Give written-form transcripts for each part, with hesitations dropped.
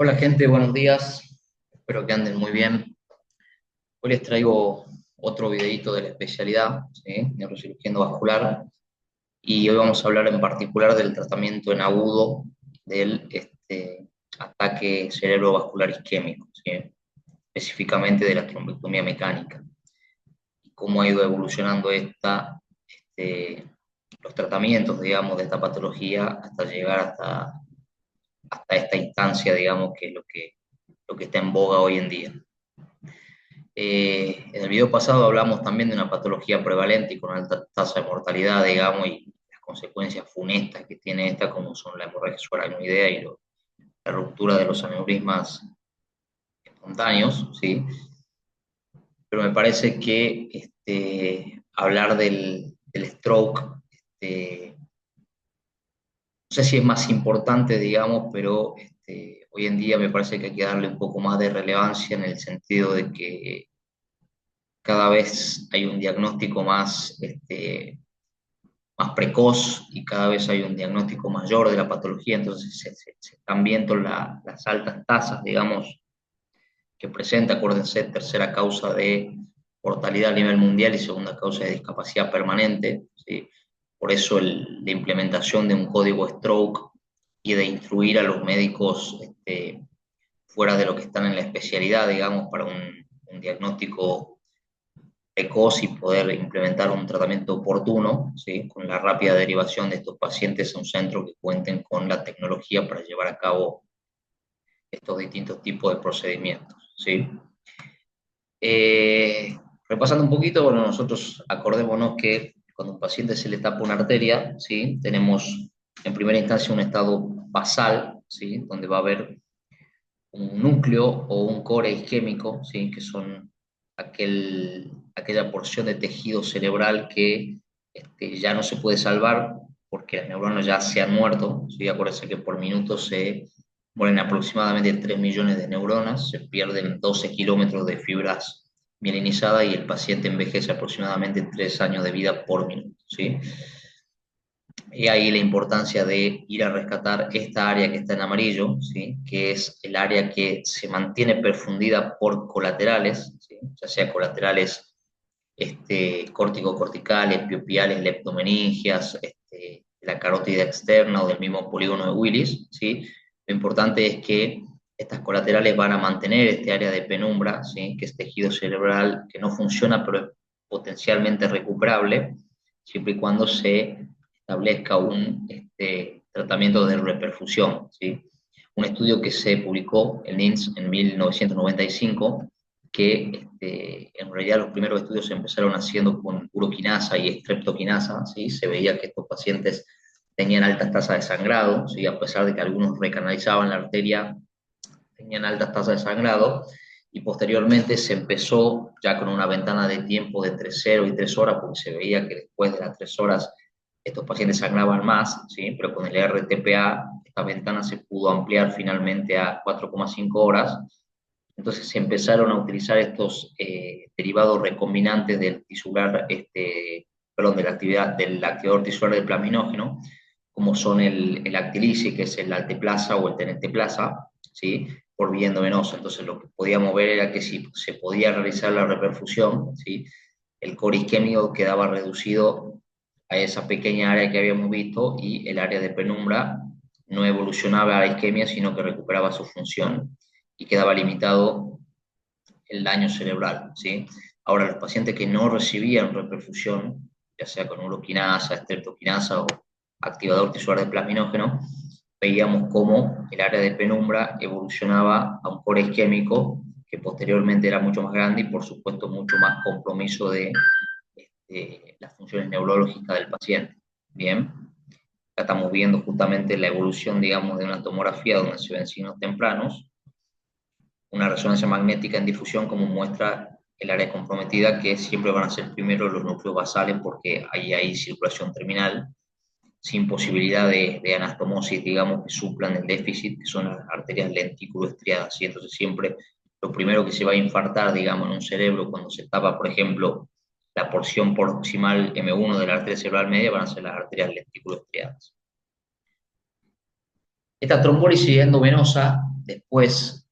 Hola gente, buenos días. Espero que anden muy bien. Hoy les traigo otro videito de la especialidad, ¿sí? Neurocirugía endovascular. Y hoy vamos a hablar en particular del tratamiento en agudo del ataque cerebrovascular isquémico, ¿sí? Específicamente de la trombectomía mecánica. Y cómo ha ido evolucionando los tratamientos, digamos, de esta patología hasta llegar hasta esta instancia, digamos, que es lo que está en boga hoy en día. En el video pasado hablamos también de una patología prevalente y con alta tasa de mortalidad, digamos, y las consecuencias funestas que tiene esta, como son la hemorragia subaracnoidea y la ruptura de los aneurismas espontáneos, ¿sí? Pero me parece que hablar del stroke, no sé si es más importante, digamos, pero hoy en día me parece que hay que darle un poco más de relevancia en el sentido de que cada vez hay un diagnóstico más precoz y cada vez hay un diagnóstico mayor de la patología, entonces se están viendo las altas tasas, digamos, que presenta, acuérdense, tercera causa de mortalidad a nivel mundial y segunda causa de discapacidad permanente, ¿sí? Por eso la implementación de un código stroke y de instruir a los médicos fuera de lo que están en la especialidad, digamos, para un diagnóstico precoz y poder implementar un tratamiento oportuno, ¿sí? Con la rápida derivación de estos pacientes a un centro que cuenten con la tecnología para llevar a cabo estos distintos tipos de procedimientos, ¿sí? Eh, Repasando un poquito, bueno, nosotros acordémonos que cuando a un paciente se le tapa una arteria, ¿sí? Tenemos en primera instancia un estado basal, ¿sí? Donde va a haber un núcleo o un core isquémico, ¿sí? Que son aquella porción de tejido cerebral que ya no se puede salvar porque las neuronas ya se han muerto, ¿sí? Acuérdense que por minuto se mueren aproximadamente 3 millones de neuronas, se pierden 12 kilómetros de fibras mielinizadas y el paciente envejece aproximadamente 3 años de vida por minuto, ¿sí? Y ahí la importancia de ir a rescatar esta área que está en amarillo, ¿sí? Que es el área que se mantiene perfundida por colaterales, ¿sí? Ya sea colaterales córtico-corticales, piopiales, leptomeningias, la carótida externa o del mismo polígono de Willis, ¿sí? Lo importante es que estas colaterales van a mantener este área de penumbra, ¿sí? Que es tejido cerebral que no funciona, pero es potencialmente recuperable, siempre y cuando se establezca un tratamiento de reperfusión, ¿sí? Un estudio que se publicó en NINDS en 1995 que en realidad los primeros estudios se empezaron haciendo con uroquinasa y estreptoquinasa, ¿sí? Se veía que estos pacientes tenían altas tasas de sangrado, ¿sí? A pesar de que algunos recanalizaban la arteria, tenían altas tasas de sangrado, y posteriormente se empezó ya con una ventana de tiempo de entre 0 y 3 horas, porque se veía que después de las 3 horas estos pacientes sangraban más, ¿sí? Pero con el RTPA esta ventana se pudo ampliar finalmente a 4,5 horas. Entonces se empezaron a utilizar estos derivados recombinantes del tisular, perdón, de la actividad del activador tisular del plaminógeno, como son el actilice, que es el alteplasa o el tenenteplasa, ¿sí? Por vía endovenosa. Entonces lo que podíamos ver era que si se podía realizar la reperfusión, ¿sí? El core isquémico quedaba reducido a esa pequeña área que habíamos visto y el área de penumbra no evolucionaba a la isquemia, sino que recuperaba su función y quedaba limitado el daño cerebral, ¿sí? Ahora, los pacientes que no recibían reperfusión, ya sea con uroquinasa, estreptoquinasa o activador tisular de plasminógeno, veíamos cómo el área de penumbra evolucionaba a un core isquémico que posteriormente era mucho más grande y, por supuesto, mucho más compromiso de las funciones neurológicas del paciente. Bien, acá estamos viendo justamente la evolución, digamos, de una tomografía donde se ven signos tempranos, una resonancia magnética en difusión como muestra el área comprometida, que siempre van a ser primero los núcleos basales porque ahí hay circulación terminal, sin posibilidad de anastomosis, digamos, que suplan el déficit, que son las arterias lentículo-estriadas, y entonces siempre lo primero que se va a infartar, digamos, en un cerebro cuando se tapa, por ejemplo, la porción proximal M1 de la arteria cerebral media, van a ser las arterias lentículo-estriadas. Esta trombólisis endovenosa después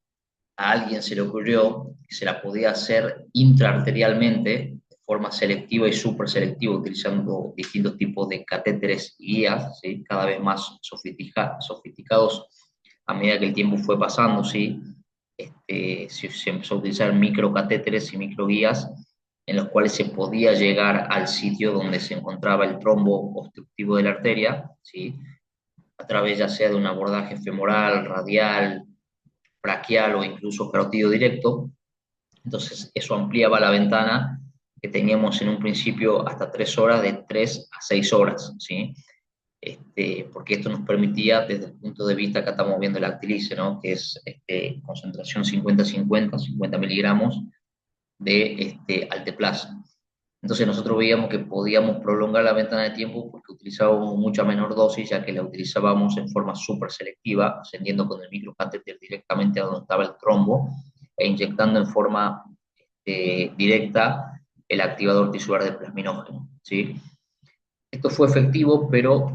a alguien se le ocurrió que se la podía hacer intraarterialmente, de forma selectiva y súper selectiva, utilizando distintos tipos de catéteres y guías, ¿sí? Cada vez más sofisticados a medida que el tiempo fue pasando, ¿sí? Se empezó a utilizar microcatéteres y microguías en los cuales se podía llegar al sitio donde se encontraba el trombo obstructivo de la arteria, ¿sí? A través ya sea de un abordaje femoral, radial, braquial o incluso carotidio directo. Entonces eso ampliaba la ventana que teníamos en un principio hasta 3 horas, de 3 a 6 horas, ¿sí? Porque esto nos permitía, desde el punto de vista, acá estamos viendo el actilice, ¿no? Que es concentración 50-50, 50 miligramos de alteplasa. Entonces nosotros veíamos que podíamos prolongar la ventana de tiempo porque utilizábamos mucha menor dosis, ya que la utilizábamos en forma súper selectiva, ascendiendo con el microcatéter directamente a donde estaba el trombo e inyectando en forma directa el activador tisular de plasminógeno, ¿sí? Esto fue efectivo, pero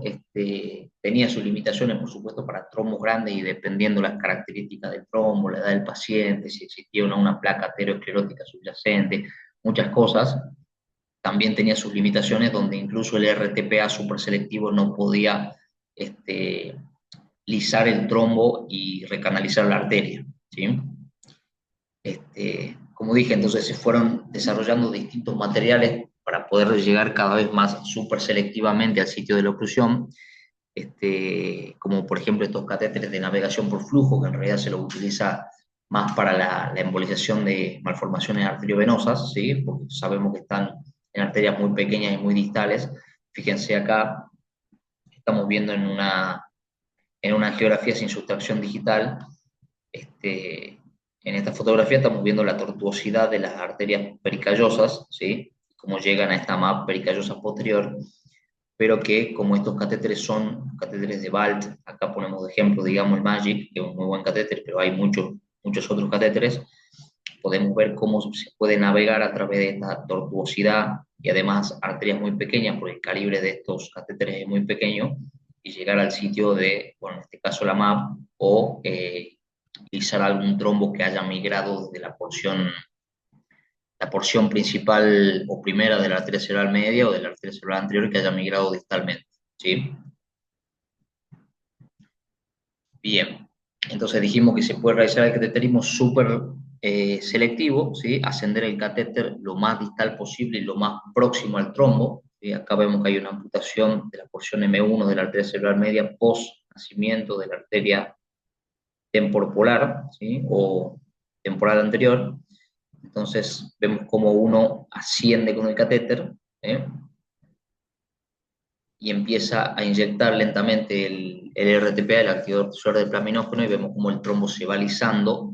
tenía sus limitaciones, por supuesto, para trombos grandes y dependiendo las características del trombo, la edad del paciente, si existía una placa aterosclerótica subyacente, muchas cosas. También tenía sus limitaciones donde incluso el RTPA superselectivo no podía lisar el trombo y recanalizar la arteria, ¿sí? Como dije, entonces se fueron desarrollando distintos materiales para poder llegar cada vez más súper selectivamente al sitio de la oclusión, como por ejemplo estos catéteres de navegación por flujo, que en realidad se los utiliza más para la embolización de malformaciones arteriovenosas, ¿sí? Porque sabemos que están en arterias muy pequeñas y muy distales. Fíjense acá, estamos viendo en una geografía sin sustracción digital, en esta fotografía estamos viendo la tortuosidad de las arterias pericallosas, ¿sí? Cómo llegan a esta MAP pericallosa posterior, pero que como estos catéteres son catéteres de Balt, acá ponemos de ejemplo, digamos, el Magic, que es un muy buen catéter, pero hay muchos otros catéteres, podemos ver cómo se puede navegar a través de esta tortuosidad y además arterias muy pequeñas, porque el calibre de estos catéteres es muy pequeño, y llegar al sitio de, bueno, en este caso la MAP, o lisar algún trombo que haya migrado de la porción principal o primera de la arteria cerebral media o de la arteria cerebral anterior que haya migrado distalmente, ¿sí? Bien, entonces dijimos que se puede realizar el cateterismo súper selectivo, ¿sí? Ascender el catéter lo más distal posible y lo más próximo al trombo, ¿sí? Acá vemos que hay una amputación de la porción M1 de la arteria cerebral media post nacimiento de la arteria temporopolar, ¿sí? O temporal anterior. Entonces vemos cómo uno asciende con el catéter, ¿eh? Y empieza a inyectar lentamente el RTPA, el activador tisular del plasminógeno, y vemos cómo el trombo se va lisando,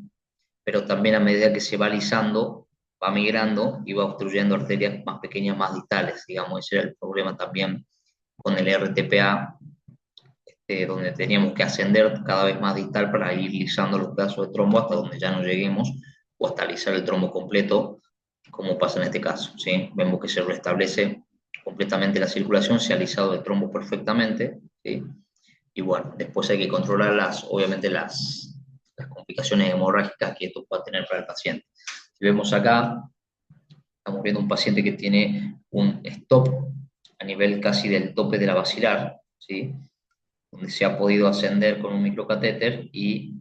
pero también a medida que se va lisando, va migrando y va obstruyendo arterias más pequeñas, más distales, digamos. Ese era el problema también con el RTPA, donde teníamos que ascender cada vez más distal para ir lisando los pedazos de trombo hasta donde ya no lleguemos, o hasta lisar el trombo completo, como pasa en este caso, ¿sí? Vemos que se restablece completamente la circulación, se ha lisado el trombo perfectamente, ¿sí? Y bueno, después hay que controlar obviamente las complicaciones hemorrágicas que esto pueda tener para el paciente. Si vemos acá, estamos viendo un paciente que tiene un stop a nivel casi del tope de la basilar, ¿sí? Donde se ha podido ascender con un microcatéter y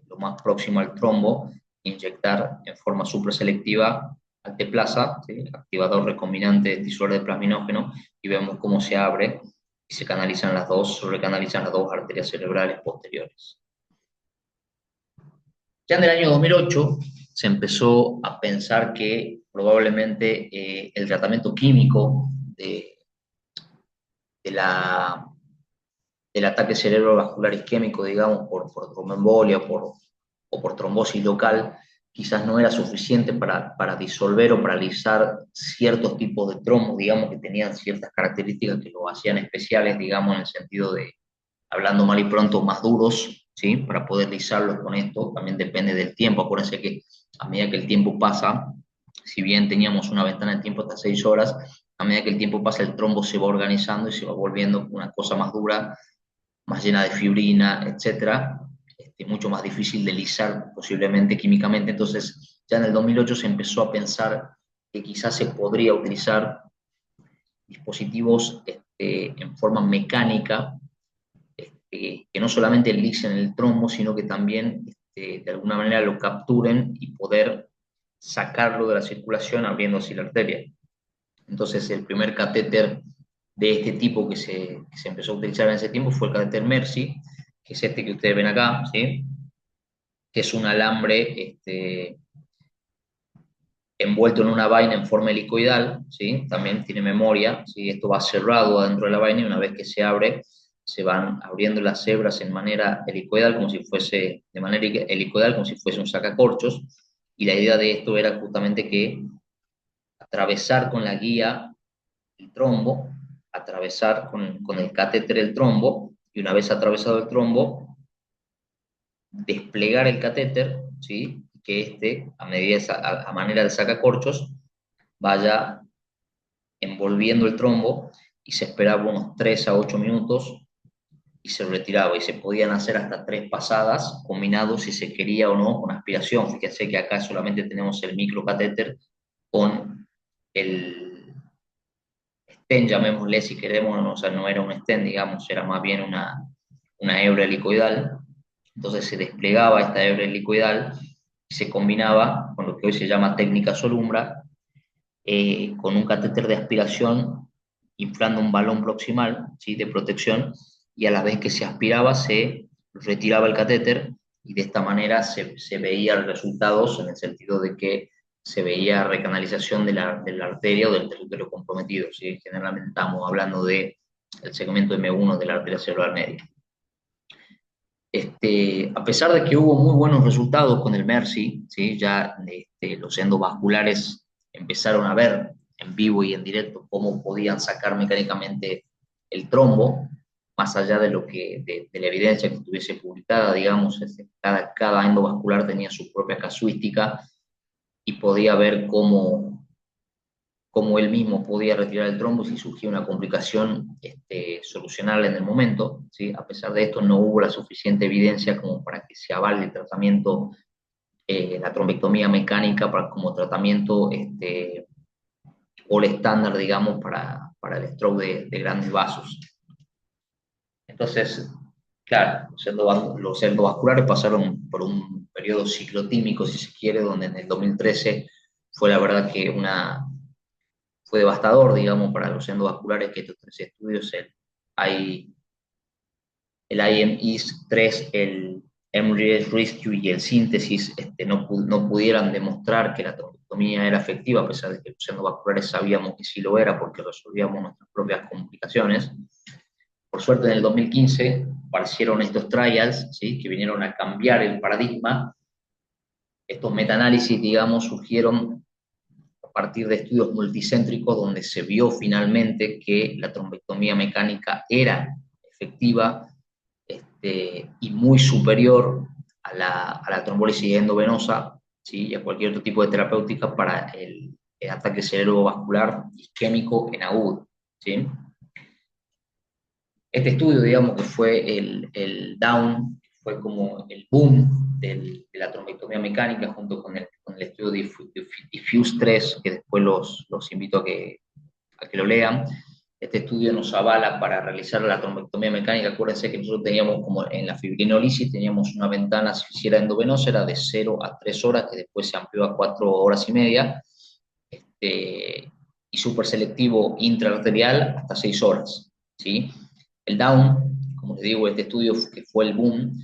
lo más próximo al trombo, inyectar en forma supraselectiva alteplasa, ¿sí? Activador recombinante tisular de plasminógeno, y vemos cómo se abre y se recanalizan las dos arterias cerebrales posteriores. Ya en el año 2008 se empezó a pensar que probablemente el tratamiento químico de la del ataque cerebrovascular isquémico, digamos, por tromboembolia o por trombosis local, quizás no era suficiente para disolver o paralizar ciertos tipos de trombos, digamos, que tenían ciertas características que lo hacían especiales, digamos, en el sentido de, hablando mal y pronto, más duros, ¿sí? Para poder lisarlos con esto, también depende del tiempo. Acuérdense que a medida que el tiempo pasa, si bien teníamos una ventana de tiempo hasta 6 horas, a medida que el tiempo pasa, el trombo se va organizando y se va volviendo una cosa más dura, más llena de fibrina, etcétera, mucho más difícil de lisar posiblemente químicamente. Entonces, ya en el 2008 se empezó a pensar que quizás se podría utilizar dispositivos en forma mecánica, que no solamente lisen el trombo, sino que también de alguna manera lo capturen y poder sacarlo de la circulación abriendo así la arteria. Entonces, el primer catéter de este tipo que se empezó a utilizar en ese tiempo fue el catéter Mercy, que es este que ustedes ven acá, ¿sí? Que es un alambre envuelto en una vaina en forma helicoidal, ¿sí? También tiene memoria, ¿sí? Esto va cerrado adentro de la vaina y una vez que se abre, se van abriendo las hebras en manera helicoidal, como si fuese, de manera helicoidal, como si fuese un sacacorchos, y la idea de esto era justamente que atravesar con la guía el trombo, atravesar con el catéter el trombo, y una vez atravesado el trombo, desplegar el catéter, ¿sí? Que a medida a manera de sacacorchos, vaya envolviendo el trombo y se esperaba unos 3 a 8 minutos y se retiraba y se podían hacer hasta 3 pasadas combinados si se quería o no con aspiración. Fíjense que acá solamente tenemos el microcatéter con el stent, llamémosle si queremos, o sea, no era un stent, digamos, era más bien una hebra helicoidal. Entonces se desplegaba esta hebra helicoidal y se combinaba con lo que hoy se llama técnica Solumbra, con un catéter de aspiración inflando un balón proximal, ¿sí? De protección, y a la vez que se aspiraba se retiraba el catéter y de esta manera se veían resultados en el sentido de que se veía recanalización de la arteria o del territorio comprometido, ¿sí? Generalmente estamos hablando del segmento M1 de la arteria cerebral media. A pesar de que hubo muy buenos resultados con el Mercy, ¿sí? Ya los endovasculares empezaron a ver en vivo y en directo cómo podían sacar mecánicamente el trombo, más allá de la evidencia que estuviese publicada, digamos, cada endovascular tenía su propia casuística y podía ver cómo él mismo podía retirar el trombo si surgía una complicación solucionarla en el momento, ¿sí? A pesar de esto, no hubo la suficiente evidencia como para que se avale el tratamiento, la trombectomía mecánica como tratamiento all estándar, digamos, para el stroke de grandes vasos. Entonces, claro, los endovasculares pasaron por un periodo ciclotímico, si se quiere, donde en el 2013 fue la verdad que fue devastador, digamos, para los endovasculares que estos 3 estudios, el IMES-3, el MRS Rescue y el Síntesis, no pudieran demostrar que la trombectomía era efectiva, a pesar de que los endovasculares sabíamos que sí lo era porque resolvíamos nuestras propias complicaciones. Por suerte, en el 2015 aparecieron estos trials, ¿sí? Que vinieron a cambiar el paradigma. Estos metaanálisis, digamos, surgieron a partir de estudios multicéntricos donde se vio finalmente que la trombectomía mecánica era efectiva, y muy superior a la trombólisis endovenosa, ¿sí? Y a cualquier otro tipo de terapéutica para el ataque cerebrovascular isquémico en agudo, ¿sí? Este estudio, digamos que fue el DOWN, fue como el boom de la trombectomía mecánica junto con el estudio de Diffuse 3, que después los invito a que lo lean. Este estudio nos avala para realizar la trombectomía mecánica. Acuérdense que nosotros teníamos, como en la fibrinolisis, teníamos una ventana, si era endovenosa, era de 0 a 3 horas, que después se amplió a 4 horas y media, y súper selectivo intraarterial hasta 6 horas, ¿sí? El Down, como les digo, este estudio que fue el boom,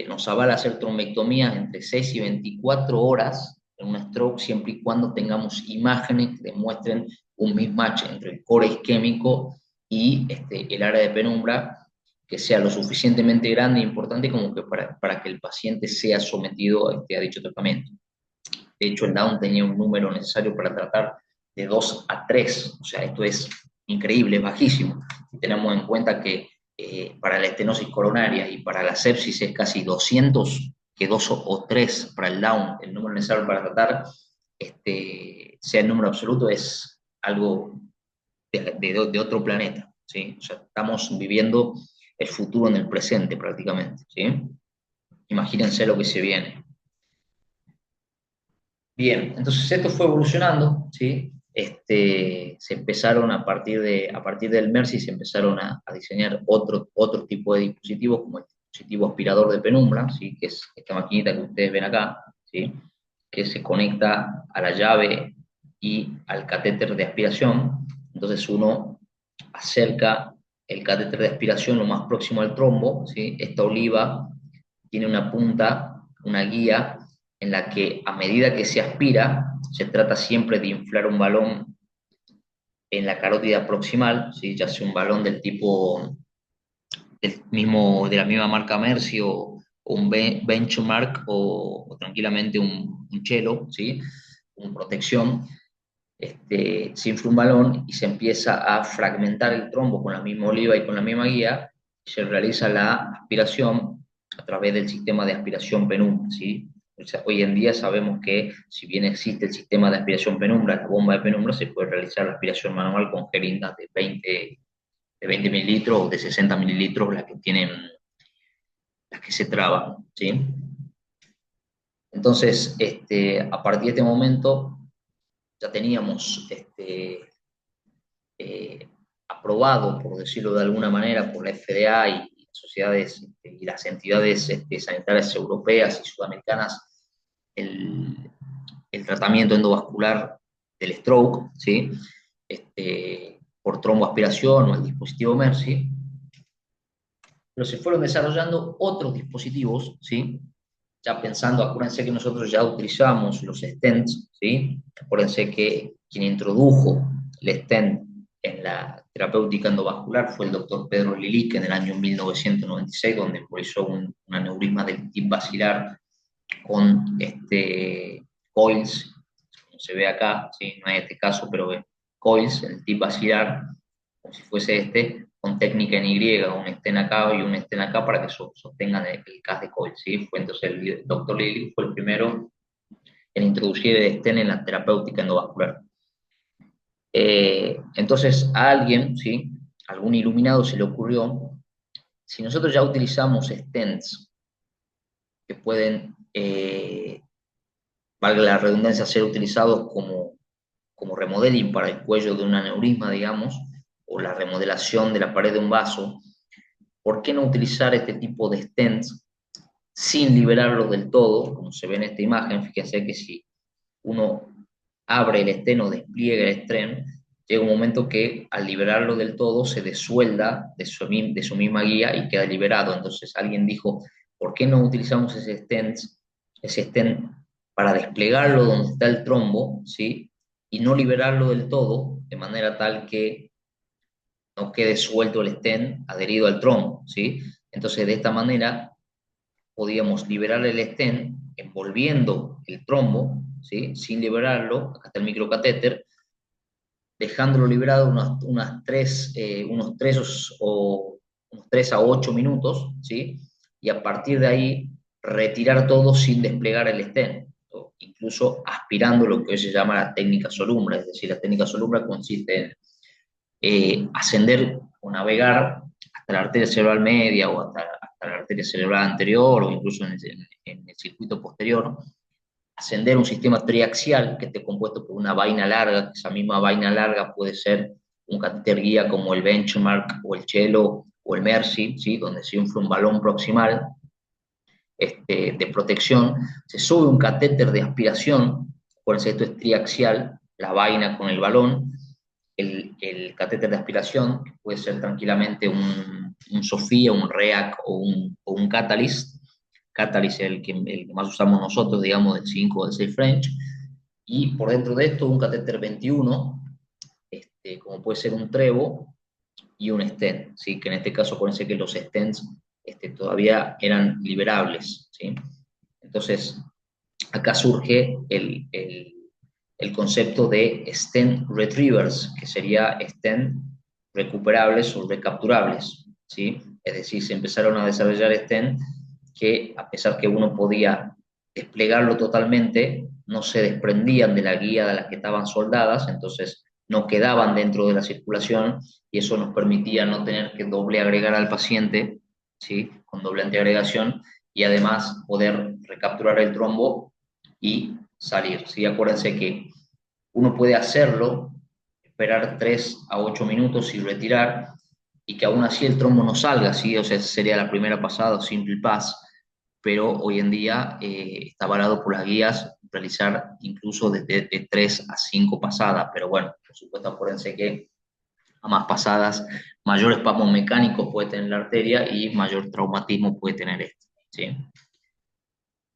nos avala hacer trombectomías entre 6 y 24 horas en un stroke, siempre y cuando tengamos imágenes que demuestren un mismatch entre el core isquémico y el área de penumbra, que sea lo suficientemente grande e importante como que para que el paciente sea sometido a dicho tratamiento. De hecho, el Down tenía un número necesario para tratar de 2 a 3, o sea, esto es increíble, es bajísimo. Si tenemos en cuenta que para la estenosis coronaria y para la sepsis es casi 200, que 2 o 3 para el Down, el número necesario para tratar, sea el número absoluto, es algo de otro planeta, ¿sí? O sea, estamos viviendo el futuro en el presente prácticamente, ¿sí? Imagínense lo que se viene. Bien, entonces esto fue evolucionando, ¿sí? Se empezaron a partir del MERSI se empezaron a diseñar otro tipo de dispositivos, como el dispositivo aspirador de penumbra, ¿sí? Que es esta maquinita que ustedes ven acá, ¿sí? Que se conecta a la llave y al catéter de aspiración. Entonces uno acerca el catéter de aspiración lo más próximo al trombo, ¿sí? Esta oliva tiene una punta, una guía, en la que a medida que se aspira, se trata siempre de inflar un balón en la carótida proximal, ¿sí? Ya sea un balón del tipo de la misma marca Mercy o un Benchmark o tranquilamente un Chelo, ¿sí? Una protección. Se infla un balón y se empieza a fragmentar el trombo con la misma oliva y con la misma guía, y se realiza la aspiración a través del sistema de aspiración penumbra, ¿sí? O sea, hoy en día sabemos que si bien existe el sistema de aspiración penumbra, la bomba de penumbra, se puede realizar la aspiración manual con jeringas de 20 mililitros o de 60 mililitros, las que se traban, ¿sí? Entonces, a partir de este momento ya teníamos eh, aprobado, por decirlo de alguna manera, por la FDA y sociedades y las entidades sanitarias europeas y sudamericanas el, el tratamiento endovascular del stroke, ¿sí? Por tromboaspiración o el dispositivo Mercy, pero se fueron desarrollando otros dispositivos, ¿sí? Ya pensando, acuérdense que nosotros ya utilizamos los stents, ¿sí? Acuérdense que quien introdujo el stent en la terapéutica endovascular fue el doctor Pedro Lilique en el año 1996, donde realizó un aneurisma del tip basilar con coils, como se ve acá, ¿sí? No hay este caso, pero coils, el tip basilar, como si fuese con técnica en Y, un estén acá y un estén acá para que sostengan el CAS de coil, ¿sí? Fue entonces el doctor Lilly fue el primero en introducir el estén en la terapéutica endovascular. Entonces a alguien, ¿sí? Algún iluminado se le ocurrió, si nosotros ya utilizamos stents que pueden, valga la redundancia, ser utilizados como remodeling para el cuello de un aneurisma, digamos, o la remodelación de la pared de un vaso, ¿por qué no utilizar este tipo de stents sin liberarlos del todo? Como se ve en esta imagen, fíjense que si uno abre el stent o despliega el stent, llega un momento que al liberarlo del todo se desuelda de su misma guía y queda liberado. Entonces alguien dijo, ¿por qué no utilizamos ese stent para desplegarlo donde está el trombo, ¿sí? Y no liberarlo del todo, de manera tal que no quede suelto el stent adherido al trombo, ¿sí? Entonces de esta manera podíamos liberar el stent envolviendo el trombo, ¿sí? Sin liberarlo, acá está el microcatéter, dejándolo liberado unos 3 a 8 minutos, ¿sí? Y a partir de ahí retirar todo sin desplegar el stent, o incluso aspirando lo que hoy se llama la técnica solumbra, es decir, la técnica solumbra consiste en ascender o navegar hasta la arteria cerebral media o hasta la arteria cerebral anterior o incluso en el circuito posterior, ascender un sistema triaxial que esté compuesto por una vaina larga, que esa misma vaina larga puede ser un catéter guía como el Benchmark o el Chelo o el Mercy, ¿sí? Donde se infla un balón proximal de protección, se sube un catéter de aspiración, por eso esto es triaxial, la vaina con el balón, el catéter de aspiración, que puede ser tranquilamente un Sofía, un REAC o un Catalyst. Catalyst es el que más usamos nosotros, digamos, del 5 o del 6 French. Y por dentro de esto un catéter 21, como puede ser un Trevo y un stent, ¿sí? Que en este caso acuérdense que los stents todavía eran liberables, ¿sí? Entonces, acá surge el concepto de stent retrievers, que sería stent recuperables o recapturables, ¿sí? Es decir, se empezaron a desarrollar stent que, a pesar que uno podía desplegarlo totalmente, no se desprendían de la guía de las que estaban soldadas, entonces no quedaban dentro de la circulación y eso nos permitía no tener que doble agregar al paciente, ¿sí? Con doble antiagregación y además poder recapturar el trombo y salir. ¿Sí? Acuérdense que uno puede hacerlo, esperar 3 a 8 minutos y retirar, y que aún así el trombo no salga, ¿sí? O sea, esa sería la primera pasada o simple pass, pero hoy en día está avalado por las guías realizar incluso desde de 3 a 5 pasadas, pero bueno, por supuesto acuérdense que a más pasadas, mayor espasmo mecánico puede tener la arteria y mayor traumatismo puede tener esto, ¿sí?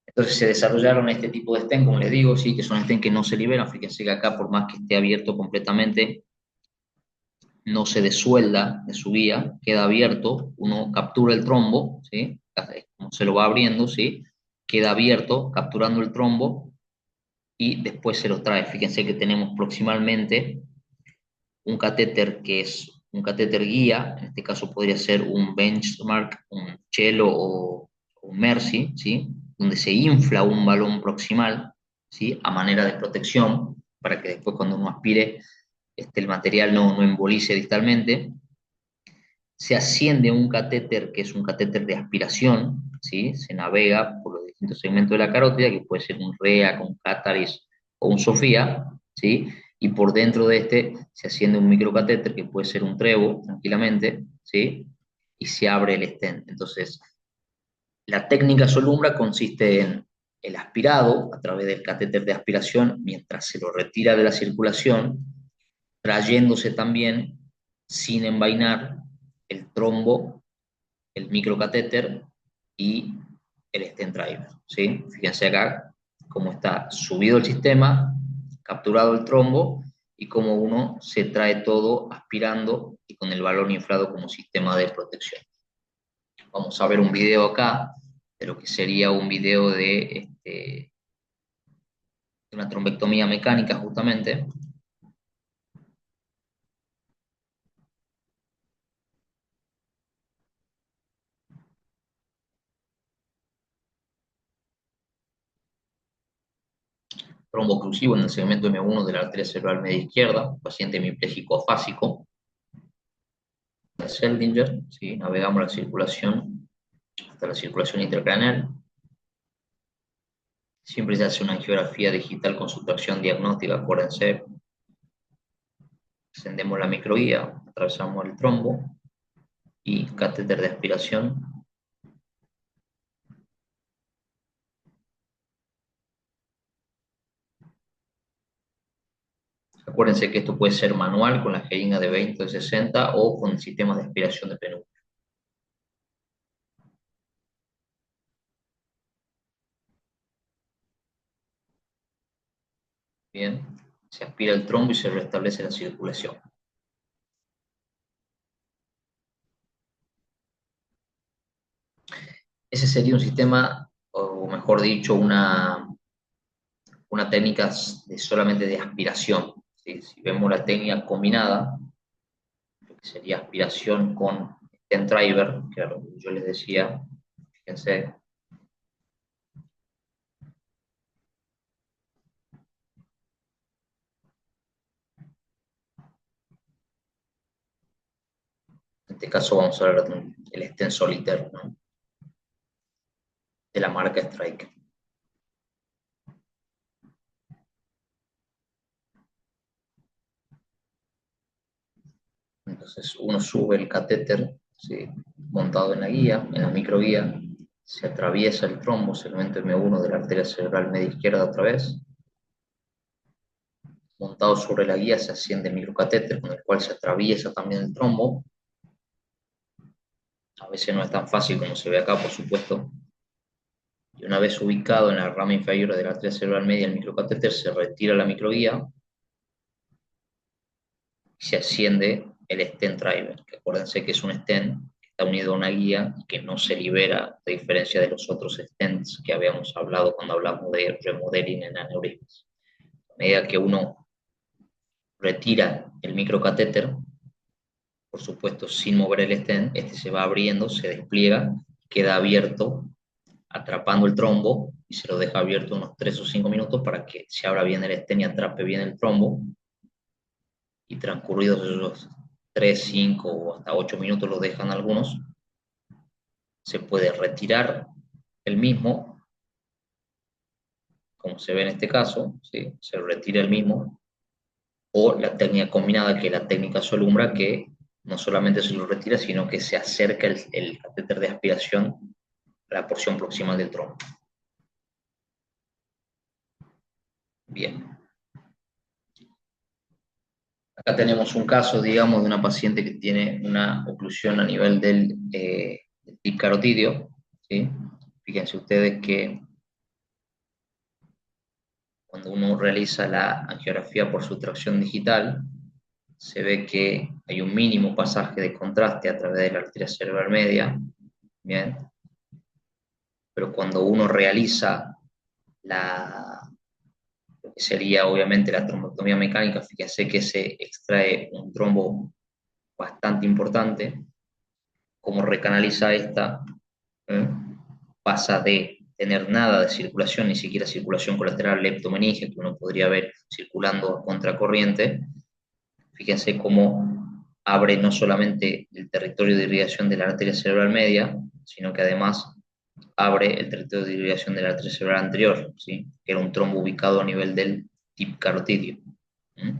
Entonces se desarrollaron este tipo de stent, como les digo, sí, que son stent que no se liberan. Fíjense que acá, por más que esté abierto completamente, no se desuelda de su vía, queda abierto, uno captura el trombo, ¿sí? Como se lo va abriendo, ¿sí? Queda abierto, capturando el trombo y después se lo trae. Fíjense que tenemos proximalmente un catéter que es un catéter guía, en este caso podría ser un benchmark, un Chelo o un Mercy, ¿sí? Donde se infla un balón proximal, ¿sí? A manera de protección, para que después cuando uno aspire el material no embolice distalmente. Se asciende un catéter que es un catéter de aspiración, ¿sí? Se navega por los distintos segmentos de la carótida, que puede ser un REAC, un Cátaris o un Sofía, ¿sí? Y por dentro de este se asciende un microcatéter que puede ser un Trevo, tranquilamente, ¿sí? Y se abre el stent. Entonces, la técnica Solumbra consiste en el aspirado a través del catéter de aspiración mientras se lo retira de la circulación, trayéndose también, sin envainar, el trombo, el microcatéter y el stent driver, ¿sí? Fíjense acá cómo está subido el sistema, capturado el trombo y cómo uno se trae todo aspirando y con el balón inflado como sistema de protección. Vamos a ver un video acá de lo que sería un video de una trombectomía mecánica justamente. Trombo oclusivo en el segmento M1 de la arteria cerebral media izquierda, paciente hemipléjico afásico, de Seldinger, ¿sí? Navegamos la circulación hasta la circulación intracraneal. Siempre se hace una angiografía digital con sustracción diagnóstica, acuérdense. Encendemos la microguía, atravesamos el trombo y catéter de aspiración. Acuérdense que esto puede ser manual con la jeringa de 20 o de 60 o con sistemas de aspiración de penumbra. Bien, se aspira el trombo y se restablece la circulación. Ese sería un sistema, o mejor dicho, una técnica solamente de aspiración, ¿sí? Si vemos la técnica combinada, lo que sería aspiración con stent driver, que era lo que yo les decía, fíjense, en este caso vamos a ver el stent solitaire, ¿no? De la marca Strike. Entonces uno sube el catéter, ¿sí? Montado en la guía, en la microguía, se atraviesa el trombo, segmento M1 de la arteria cerebral media izquierda otra vez. Montado sobre la guía se asciende el microcatéter con el cual se atraviesa también el trombo. A veces no es tan fácil como se ve acá, por supuesto. Y una vez ubicado en la rama inferior de la arteria cerebral media el microcatéter, se retira la microguía y se asciende el stent driver, que acuérdense que es un stent que está unido a una guía y que no se libera, a diferencia de los otros stents que habíamos hablado cuando hablamos de remodeling en aneurismas. A medida que uno retira el microcatéter, por supuesto sin mover el stent, este se va abriendo, se despliega, queda abierto, atrapando el trombo y se lo deja abierto unos 3 o 5 minutos para que se abra bien el stent y atrape bien el trombo. Y transcurridos esos 3, 5 o hasta 8 minutos lo dejan algunos, se puede retirar el mismo, como se ve en este caso, ¿sí? Se retira el mismo, o la técnica combinada, que es la técnica Solumbra, que no solamente se lo retira, sino que se acerca el catéter de aspiración a la porción proximal del trombo. Bien. Acá tenemos un caso, digamos, de una paciente que tiene una oclusión a nivel del tip carotidio, ¿sí? Fíjense ustedes que cuando uno realiza la angiografía por sustracción digital, se ve que hay un mínimo pasaje de contraste a través de la arteria cerebral media, ¿bien? Pero cuando uno realiza lo que sería obviamente la trombectomía mecánica, fíjense que se extrae un trombo bastante importante. Como recanaliza esta, ¿eh? Pasa de tener nada de circulación, ni siquiera circulación colateral leptomeningia, que uno podría ver circulando a contracorriente. Fíjense cómo abre no solamente el territorio de irrigación de la arteria cerebral media, sino que además abre el territorio de irrigación de la arteria cerebral anterior, ¿sí? Que era un trombo ubicado a nivel del tip carotidio. ¿Mm?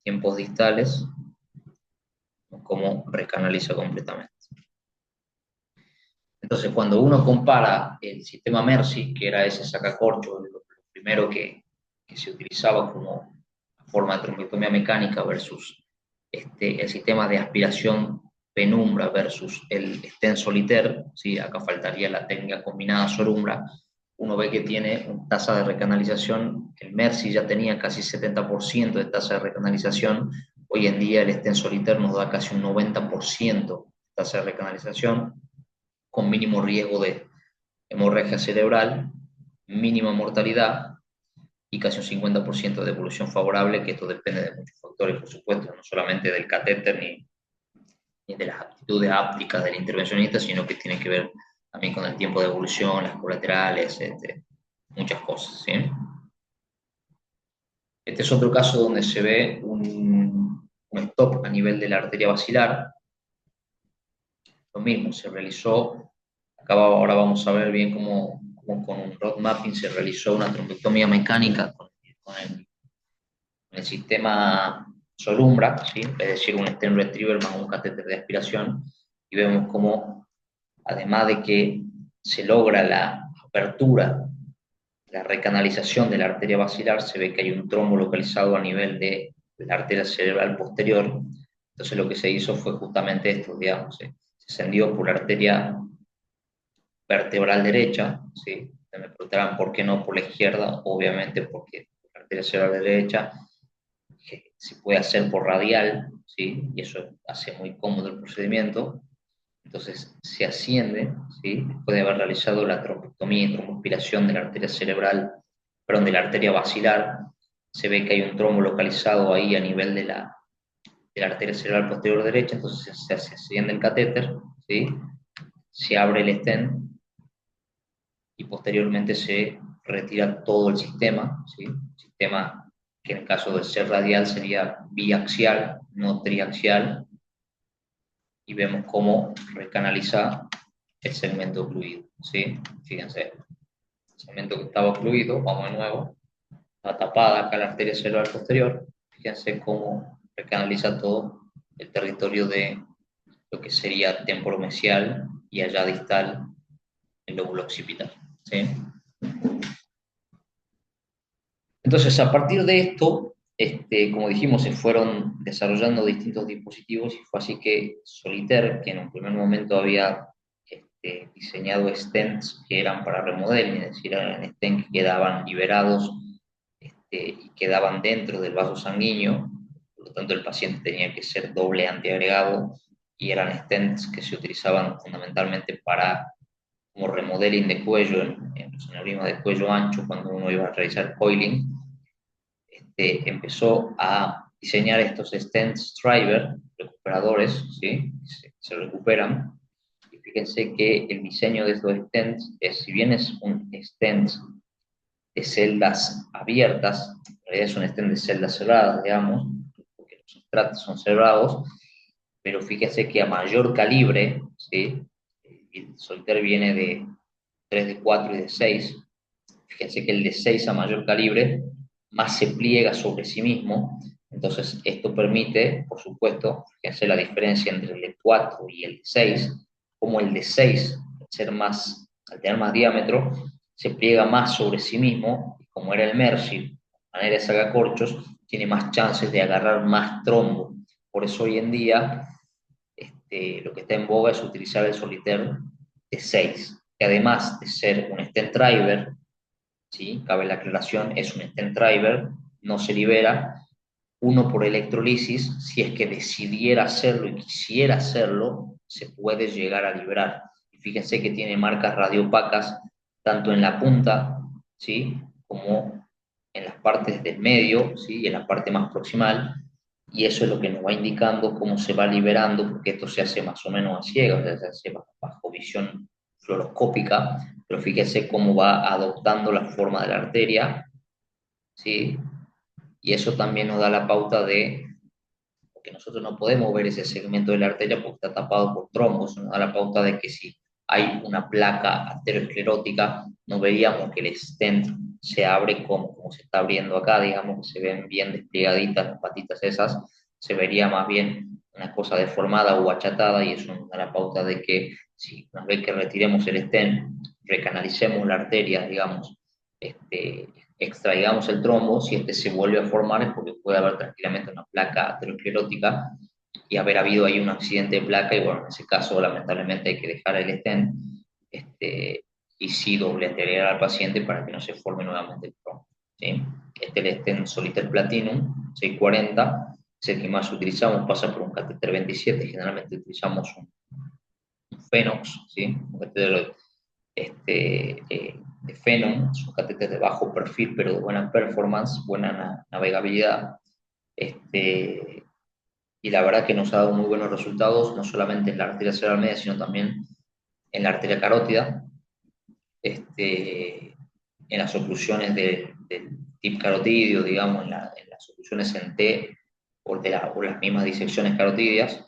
Tiempos distales, cómo recanaliza completamente. Entonces, cuando uno compara el sistema Mercy, que era ese sacacorcho, lo primero que se utilizaba como forma de trombectomía mecánica, versus el sistema de aspiración penumbra versus el stent solitaire, ¿sí? Acá faltaría la técnica combinada sorumbra, uno ve que tiene una tasa de recanalización, el Mercy ya tenía casi 70% de tasa de recanalización, hoy en día el stent solitaire nos da casi un 90% de tasa de recanalización, con mínimo riesgo de hemorragia cerebral, mínima mortalidad y casi un 50% de evolución favorable, que esto depende de muchos factores, por supuesto, no solamente del catéter ni de las aptitudes ápticas del intervencionista, sino que tiene que ver también con el tiempo de evolución, las colaterales, muchas cosas, ¿sí? Este es otro caso donde se ve un stop a nivel de la arteria basilar. Lo mismo, se realizó, acá ahora vamos a ver bien cómo con un road mapping se realizó una trombectomía mecánica con el sistema Solumbra, ¿sí? Es decir, un stent retriever más un catéter de aspiración, y vemos cómo, además de que se logra la apertura, la recanalización de la arteria basilar, se ve que hay un trombo localizado a nivel de la arteria cerebral posterior. Entonces lo que se hizo fue justamente esto, digamos, se ascendió por la arteria vertebral derecha, ¿sí? Me preguntarán por qué no por la izquierda, obviamente porque la arteria cerebral derecha se puede hacer por radial, ¿sí? Y eso hace muy cómodo el procedimiento. Entonces se asciende, ¿sí? Después de haber realizado la trombectomía y tromboaspiración de la arteria cerebral, perdón, de la arteria basilar, se ve que hay un trombo localizado ahí a nivel de la arteria cerebral posterior derecha, entonces se asciende el catéter, ¿sí? Se abre el stent y posteriormente se retira todo el sistema, ¿sí? Sistema que en el caso de ser radial sería biaxial, no triaxial, y vemos cómo recanaliza el segmento ocluido, ¿sí? Fíjense, el segmento que estaba ocluido, vamos de nuevo, está tapada acá la arteria cerebral posterior, fíjense cómo recanaliza todo el territorio de lo que sería temporomesial y allá distal el lóbulo occipital, ¿sí? Entonces, a partir de esto, como dijimos, se fueron desarrollando distintos dispositivos y fue así que Solitaire, que en un primer momento había diseñado stents que eran para remodeling, es decir, eran stents que quedaban liberados y quedaban dentro del vaso sanguíneo, por lo tanto el paciente tenía que ser doble antiagregado y eran stents que se utilizaban fundamentalmente para como remodeling de cuello en los aneurismas de cuello ancho cuando uno iba a realizar coiling. Empezó a diseñar estos stents driver, recuperadores, ¿sí? Se recuperan. Y fíjense que el diseño de estos stents, si bien es un stent de celdas abiertas, en realidad es un stent de celdas cerradas, digamos, porque los sustratos son cerrados, pero fíjense que a mayor calibre, ¿sí? el Solitaire viene de 3 de 4 y de 6. Fíjense que el de 6 a mayor calibre más se pliega sobre sí mismo. Entonces, esto permite, por supuesto, fíjense la diferencia entre el de 4 y el de 6, como el de 6, al tener más diámetro, se pliega más sobre sí mismo, y como era el Mercy, de manera de sacacorchos, tiene más chances de agarrar más trombo. Por eso hoy en día lo que está en boga es utilizar el Solitaire de 6, que además de ser un stent driver, ¿sí? Cabe la aclaración, es un stent driver, no se libera. Uno por electrolisis, si es que decidiera hacerlo y quisiera hacerlo, se puede llegar a liberar. Y fíjense que tiene marcas radiopacas tanto en la punta, ¿sí? Como en las partes del medio, ¿sí? Y en la parte más proximal. Y eso es lo que nos va indicando cómo se va liberando, porque esto se hace más o menos a ciegas, o sea, se hace bajo visión fluoroscópica, pero fíjense cómo va adoptando la forma de la arteria, ¿sí? Y eso también nos da la pauta de, porque nosotros no podemos ver ese segmento de la arteria porque está tapado por trombos, nos da la pauta de que si hay una placa aterosclerótica, no veríamos que el stent se abre como se está abriendo acá, digamos que se ven bien desplegaditas las patitas esas, se vería más bien una cosa deformada o achatada, y eso nos da la pauta de que si una vez que retiremos el stent, recanalicemos la arteria, digamos, extraigamos el trombo, si este se vuelve a formar es porque puede haber tranquilamente una placa aterosclerótica y haber habido ahí un accidente de placa, y bueno, en ese caso lamentablemente hay que dejar el stent, y sí dobletear al paciente para que no se forme nuevamente el trombo, ¿sí? Este es el stent Solitaire Platinum 640, es el que más utilizamos, pasa por un catéter 27, generalmente utilizamos un Phenox, ¿sí? Un catéter de Phenom, es un catéter de bajo perfil, pero de buena performance, buena navegabilidad. Y la verdad que nos ha dado muy buenos resultados, no solamente en la arteria cerebral media, sino también en la arteria carótida, en las oclusiones del tip carotidio, digamos, en las oclusiones en T o las mismas disecciones carotidias,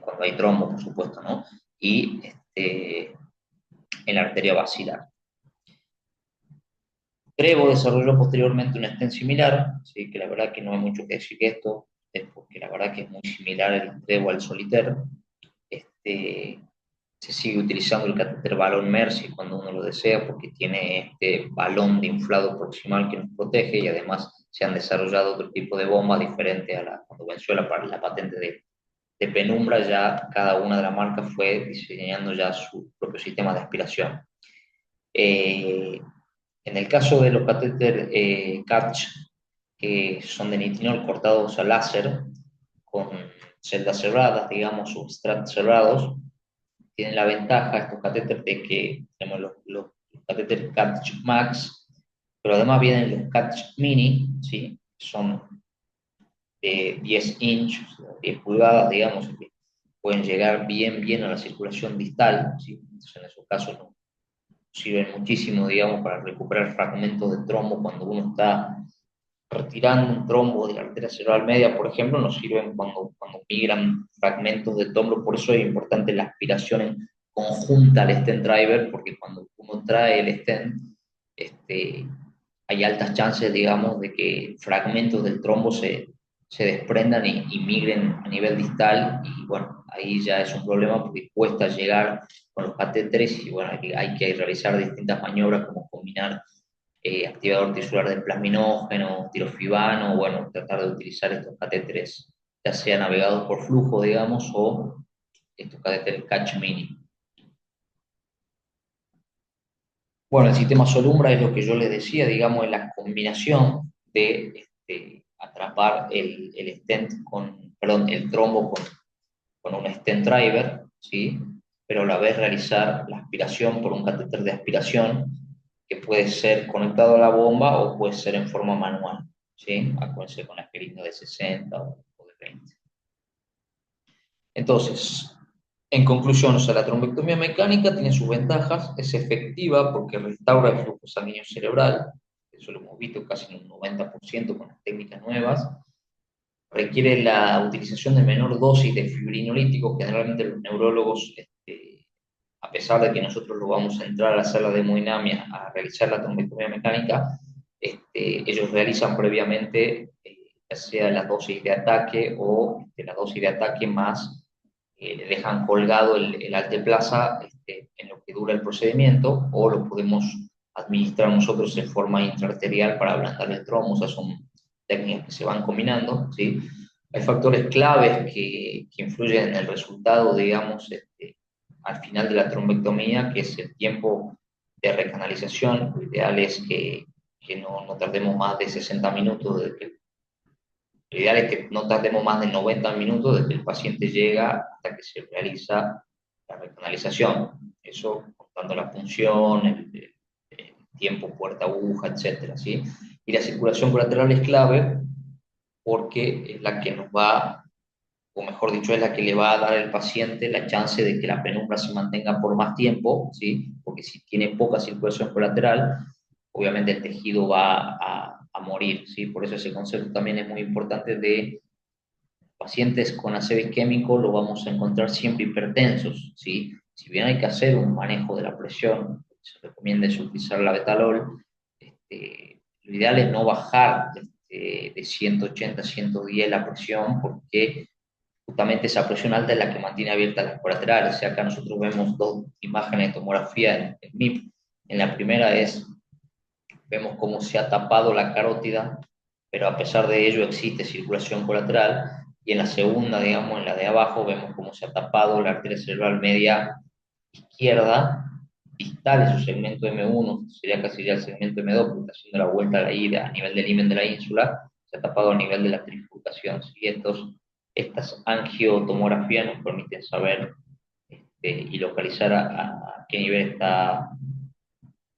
cuando hay trombo, por supuesto, ¿no? Y en la arteria basilar. Trevo desarrolló posteriormente un stent similar, ¿sí? Que la verdad que no hay mucho que decir que esto, es porque la verdad que es muy similar el Trevo al Solitaire. Se sigue utilizando el catéter balón Mercy cuando uno lo desea, porque tiene este balón de inflado proximal que nos protege, y además se han desarrollado otro tipo de bombas diferente a cuando venció la patente de Penumbra. Ya cada una de las marcas fue diseñando ya su propio sistema de aspiración. Eh, en el caso de los catéter CATCH, que son de nitinol cortados a láser, con celdas cerradas, digamos, substratos cerrados, tienen la ventaja estos catéteres de que tenemos los catéteres CATCH Max, pero además vienen los CATCH Mini, ¿sí? Son de 10 inches, 10 pulgadas, digamos, que pueden llegar bien a la circulación distal, ¿sí? Entonces, en esos casos no sirven muchísimo, digamos, para recuperar fragmentos de trombo cuando uno está retirando un trombo de la arteria cerebral media, por ejemplo, nos sirven cuando migran fragmentos de trombo. Por eso es importante la aspiración en conjunta al stent driver, porque cuando uno trae el stent, hay altas chances, digamos, de que fragmentos del trombo se desprendan y migren a nivel distal, y bueno, ahí ya es un problema porque cuesta llegar con los catéteres, y bueno, hay que realizar distintas maniobras como combinar activador tisular del plasminógeno, tirofibano, bueno, tratar de utilizar estos catéteres, ya sea navegados por flujo, digamos, o estos catéteres Catch Mini. Bueno, el sistema Solumbra es lo que yo les decía, digamos, en la combinación de atrapar el stent perdón, el trombo con un stent driver, ¿sí? Pero a la vez realizar la aspiración por un catéter de aspiración, que puede ser conectado a la bomba o puede ser en forma manual, ¿sí? Acuérdense con la jeringa de 60 o de 20. Entonces, en conclusión, o sea, la trombectomía mecánica tiene sus ventajas, es efectiva porque restaura el flujo sanguíneo cerebral, eso lo hemos visto casi en un 90% con las técnicas nuevas. Requiere la utilización de menor dosis de fibrinolíticos, generalmente los neurólogos a pesar de que nosotros lo vamos a entrar a la sala de hemodinamia a realizar la trombectomía mecánica, ellos realizan previamente ya sea la dosis de ataque o la dosis de ataque más le dejan colgado el alteplasa en lo que dura el procedimiento, o lo podemos administrar nosotros en forma intraarterial para ablandar el trombo. O sea, son técnicas que se van combinando, ¿sí? Hay factores claves que influyen en el resultado, digamos, al final de la trombectomía, que es el tiempo de recanalización. Lo ideal es que no tardemos más de 60 minutos, lo ideal es que no tardemos más de 90 minutos desde que el paciente llega hasta que se realiza la recanalización. Eso contando la punción, el tiempo puerta-aguja, etcétera, ¿sí? Y la circulación colateral es clave porque es la que nos va, o mejor dicho, es la que le va a dar al paciente la chance de que la penumbra se mantenga por más tiempo, ¿sí? Porque si tiene poca circulación colateral, obviamente el tejido va a morir, ¿sí? Por eso ese concepto también es muy importante de pacientes con ACV isquémico, lo vamos a encontrar siempre hipertensos, ¿sí? Si bien hay que hacer un manejo de la presión, se recomienda es utilizar la betalol, lo ideal es no bajar de 180 a 110 la presión, porque justamente esa presión alta es la que mantiene abiertas las colaterales. O sea, acá nosotros vemos dos imágenes de tomografía en MIP. En la primera vemos cómo se ha tapado la carótida, pero a pesar de ello existe circulación colateral. Y en la segunda, digamos, en la de abajo, vemos cómo se ha tapado la arteria cerebral media izquierda, distal de su segmento M1, sería casi ya el segmento M2, porque está haciendo la vuelta a la ida a nivel del himen de la ínsula, se ha tapado a nivel de la trifurcación. ¿Sí? Estas angiotomografías nos permiten saber y localizar a qué nivel está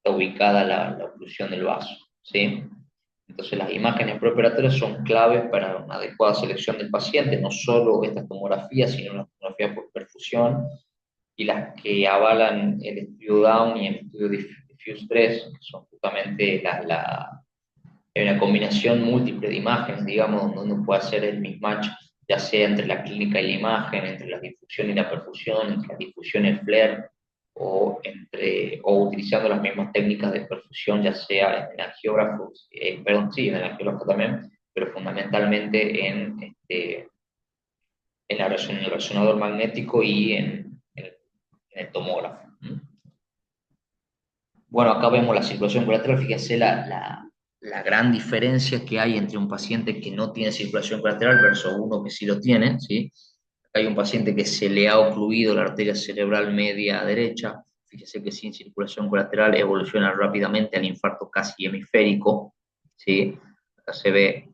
ubicada la oclusión del vaso, ¿sí? Entonces las imágenes preoperatorias son claves para una adecuada selección del paciente, no solo estas tomografías, sino las tomografías por perfusión y las que avalan el estudio Down y el estudio Diffuse 3, que son justamente una combinación múltiple de imágenes, digamos, donde uno puede hacer el mismatch, ya sea entre la clínica y la imagen, entre la difusión y la perfusión, entre la difusión y el FLAIR, o utilizando las mismas técnicas de perfusión, ya sea en angiógrafos, perdón, sí, en el angiógrafo también, pero fundamentalmente en el resonador magnético y en el tomógrafo. Bueno, acá vemos la circulación colateral. Fíjense la gran diferencia que hay entre un paciente que no tiene circulación colateral versus uno que sí lo tiene, ¿sí? Hay un paciente que se le ha ocluido la arteria cerebral media derecha. Fíjese que sin circulación colateral evoluciona rápidamente al infarto casi hemisférico, ¿sí? Acá se ve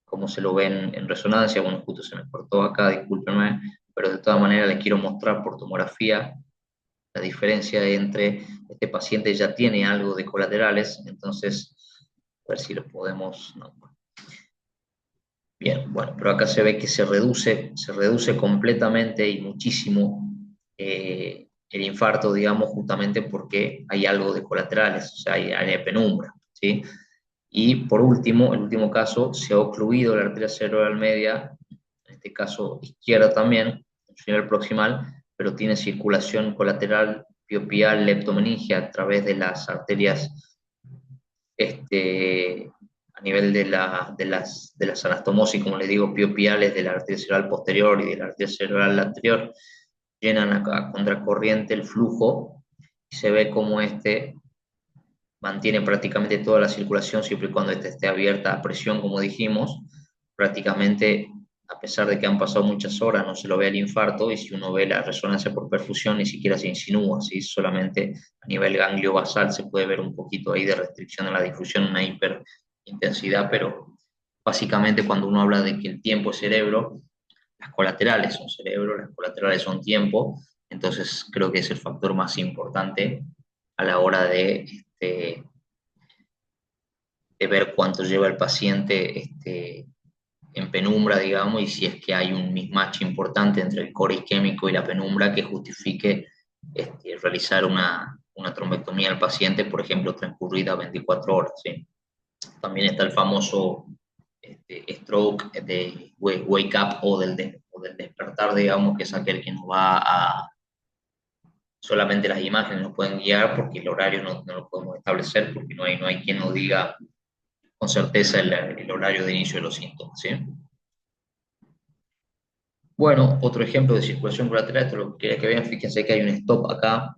cómo se lo ve en resonancia. Bueno, justo se me cortó acá, discúlpenme, pero de todas maneras les quiero mostrar por tomografía la diferencia entre este paciente ya tiene algo de colaterales. Entonces, a ver si lo podemos... No. Bien, bueno, pero acá se ve que se reduce completamente y muchísimo el infarto, digamos, justamente porque hay algo de colaterales, o sea, hay penumbra, ¿sí? Y por último, el último caso, se ha ocluido la arteria cerebral media, en este caso izquierda también, en su nivel proximal, pero tiene circulación colateral piopial leptomeningia a través de las arterias a nivel de las anastomosis, como les digo, piopiales de la arteria cerebral posterior y de la arteria cerebral anterior, llenan a contracorriente el flujo y se ve como mantiene prácticamente toda la circulación siempre y cuando esté abierta a presión, como dijimos. Prácticamente, a pesar de que han pasado muchas horas, no se lo ve el infarto, y si uno ve la resonancia por perfusión ni siquiera se insinúa, ¿sí? Solamente a nivel ganglio basal se puede ver un poquito ahí de restricción a la difusión, una hiperintensidad, pero básicamente cuando uno habla de que el tiempo es cerebro, las colaterales son cerebro, las colaterales son tiempo. Entonces creo que es el factor más importante a la hora de ver cuánto lleva el paciente en penumbra, digamos, y si es que hay un mismatch importante entre el core isquémico y la penumbra que justifique realizar una trombectomía al paciente, por ejemplo, transcurrida 24 horas. ¿Sí? También está el famoso stroke de wake up o del despertar, digamos, que es aquel que nos va solamente las imágenes nos pueden guiar porque el horario no lo podemos establecer porque no hay quien nos diga con certeza el horario de inicio de los síntomas, ¿sí? Bueno, otro ejemplo de circulación colateral, esto es lo que quería que vean, fíjense que hay un stop acá.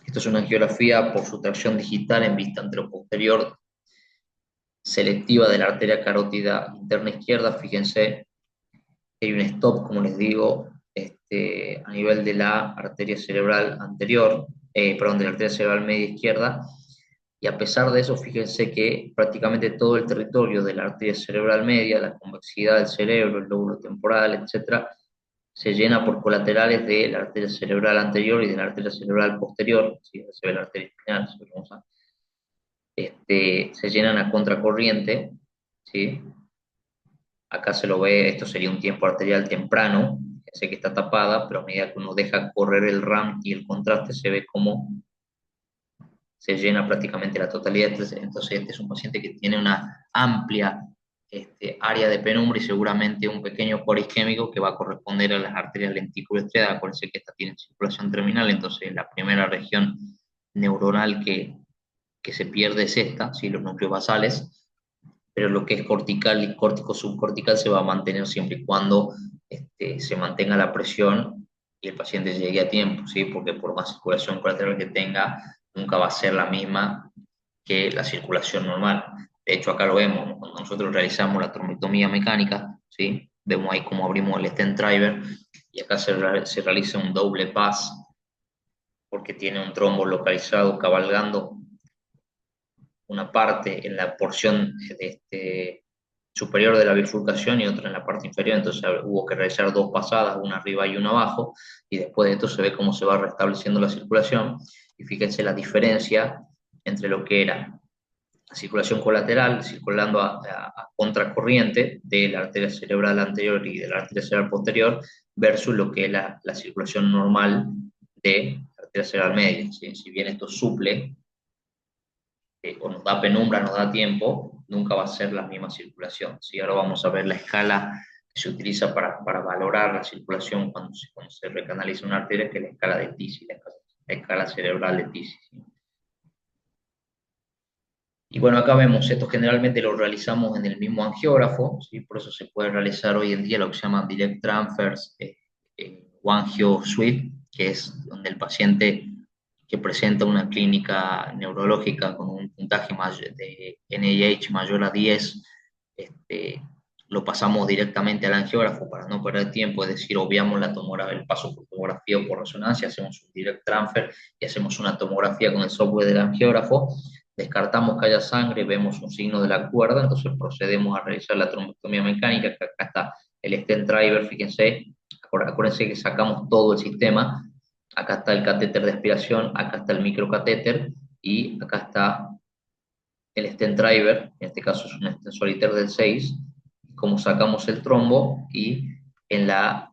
Esto es una angiografía por sutracción digital en vista anteroposterior selectiva de la arteria carótida interna izquierda. Fíjense que hay un stop, como les digo, a nivel de la arteria cerebral anterior, perdón, de la arteria cerebral media izquierda. Y a pesar de eso, fíjense que prácticamente todo el territorio de la arteria cerebral media, la convexidad del cerebro, el lóbulo temporal, etcétera, se llena por colaterales de la arteria cerebral anterior y de la arteria cerebral posterior, ¿sí? Se ve la arteria espinal, se llenan a contracorriente, ¿sí? Acá se lo ve, esto sería un tiempo arterial temprano, sé que está tapada, pero a medida que uno deja correr el RAM y el contraste se ve como se llena prácticamente la totalidad. Entonces este es un paciente que tiene una amplia área de penumbra y seguramente un pequeño core isquémico que va a corresponder a las arterias lenticuloestriadas. Acuérdense que esta tiene circulación terminal, entonces la primera región neuronal que se pierde es esta, ¿sí? Los núcleos basales, pero lo que es cortical y córtico subcortical se va a mantener siempre y cuando se mantenga la presión y el paciente llegue a tiempo, ¿sí? Porque por más circulación colateral que tenga, nunca va a ser la misma que la circulación normal. De hecho, acá lo vemos, ¿no? Cuando nosotros realizamos la trombectomía mecánica, ¿sí? Vemos ahí cómo abrimos el stent driver y acá se realiza un doble pass porque tiene un trombo localizado cabalgando una parte en la porción superior de la bifurcación y otra en la parte inferior, entonces hubo que realizar dos pasadas, una arriba y una abajo, y después de esto se ve cómo se va restableciendo la circulación, y fíjense la diferencia entre lo que era la circulación colateral, circulando a contracorriente de la arteria cerebral anterior y de la arteria cerebral posterior, versus lo que es la circulación normal de la arteria cerebral media. ¿Sí? Si bien esto suple o nos da penumbra, nos da tiempo, nunca va a ser la misma circulación. ¿Sí? Ahora vamos a ver la escala que se utiliza para valorar la circulación cuando se recanaliza una arteria, que es la escala de Tisi, la escala cerebral de Tisi. ¿Sí? Y bueno, acá vemos, esto generalmente lo realizamos en el mismo angiógrafo, ¿sí? Por eso se puede realizar hoy en día lo que se llama direct transfers, One Angio Suite, que es donde el paciente que presenta una clínica neurológica con un puntaje de NIH mayor a 10, lo pasamos directamente al angiógrafo para no perder tiempo, es decir, obviamos el paso por tomografía o por resonancia, hacemos un direct transfer y hacemos una tomografía con el software del angiógrafo, descartamos que haya sangre, vemos un signo de la cuerda, entonces procedemos a realizar la trombectomía mecánica, que acá está el stent driver, fíjense, acuérdense que sacamos todo el sistema, acá está el catéter de aspiración, acá está el microcatéter y acá está el stent driver, en este caso es un stent solitaire del 6, como sacamos el trombo y en la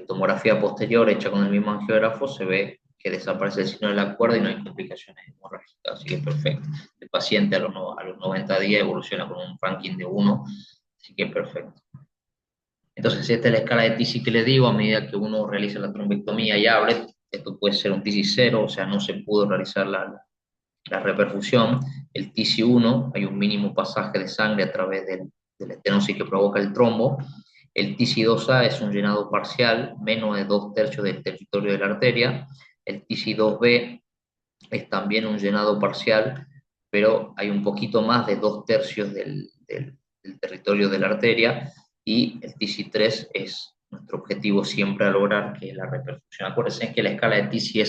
tomografía posterior hecha con el mismo angiógrafo se ve que desaparece el signo de la cuerda y no hay complicaciones hemorrágicas, así que perfecto. El paciente a los 90 días evoluciona con un ranking de 1, así que perfecto. Entonces, esta es la escala de TISI que les digo, a medida que uno realiza la trombectomía y abre, esto puede ser un TISI 0, o sea, no se pudo realizar la reperfusión. El TISI 1, hay un mínimo pasaje de sangre a través de la estenosis que provoca el trombo. El TISI 2A es un llenado parcial, menos de 2/3 del territorio de la arteria. El TISI 2B es también un llenado parcial, pero hay un poquito más de 2/3 del territorio de la arteria, y el TISI-3 es nuestro objetivo siempre a lograr, que es la reperfusión. Acuérdense que la escala de TISI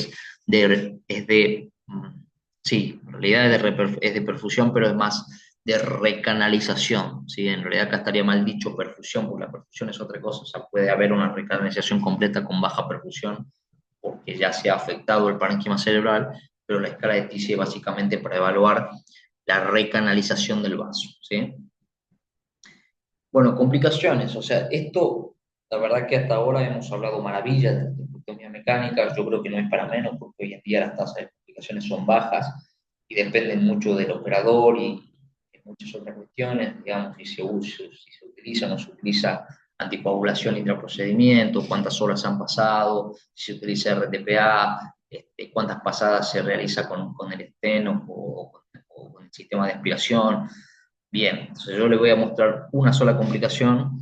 sí, en realidad es de perfusión, pero es más de recanalización, ¿sí? En realidad acá estaría mal dicho perfusión, porque la perfusión es otra cosa, o sea, puede haber una recanalización completa con baja perfusión, porque ya se ha afectado el parénquima cerebral, pero la escala de TISI es básicamente para evaluar la recanalización del vaso, ¿sí? Bueno, complicaciones, o sea, esto, la verdad que hasta ahora hemos hablado maravillas de la trombotomía mecánica, yo creo que no es para menos, porque hoy en día las tasas de complicaciones son bajas y dependen mucho del operador y de muchas otras cuestiones, digamos, si se utiliza o no se utiliza anticoagulación intraprocedimiento, cuántas horas han pasado, si se utiliza RTPA, cuántas pasadas se realiza con el stent o con el sistema de aspiración. Bien, entonces yo le voy a mostrar una sola complicación,